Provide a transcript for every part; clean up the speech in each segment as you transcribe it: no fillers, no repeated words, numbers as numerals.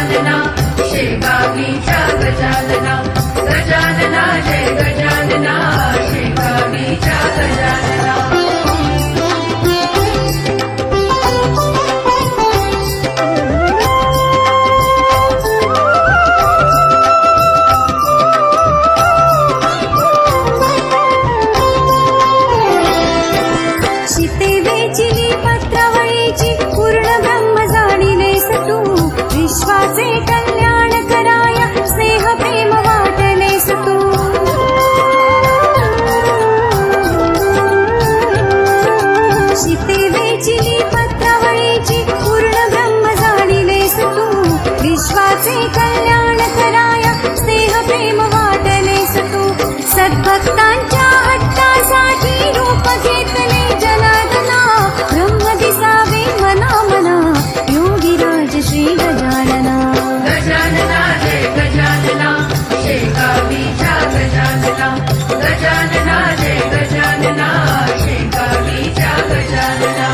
गजानना शेगावीच्या गजानना गजानना जय गजानना शेगावीच्या गजानना विश्वाचे कल्याण कराय स्नेह प्रेम वाटलेस तू शिते वेचिली पत्रावळीची पूर्ण ब्रह्म जाणिलेस तू विश्वाचे कल्याण कराय स्नेह प्रेम वाटलेस तू सद्भक्तांच्या हट्टासाठी रूप घेतले जनार्दना ब्रह्म दिसावे मना मना योगीराज श्री गजानना गजानना जय गजानना शेगावीच्या गजानना गजानना जय गजानना शेगावीच्या गजानना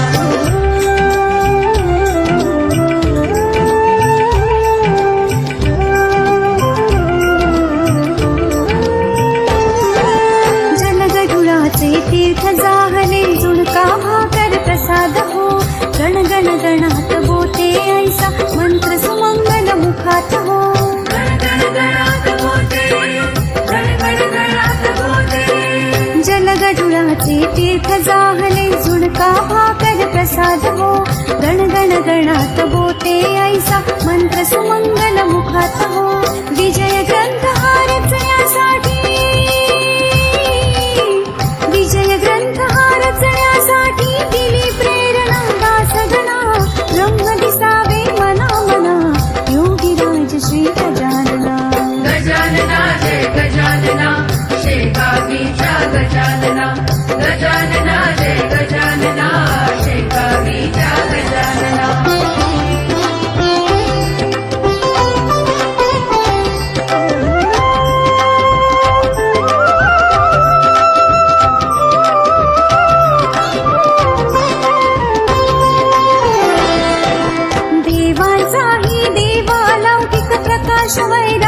जलगडुळाचे तीर्थ जाहले झुणका भाकर प्रसाद हो गण गण गणात बोते ऐसा मंत्र सुमंगल मुखात हो जलगडुळाचे तीर्थ जाहले झुणका भाकर प्रसाद हो गण गण गणात बोते ऐसा मंत्र सुमंगल मुखात हो विजय ग्रंथ हा रचण्यासाठी विजय ग्रंथ हा रचण्यासाठी दिली प्रेरणा दासगणा ब्रह्म दिसावे मना मना योगीराज श्री गजानना गजानना जय गजानना शेगावीच्या गजानना गजानना जय गजानना शेगावीच्या गजानना देवांचाही देवा लौकिक प्रकाश वैरा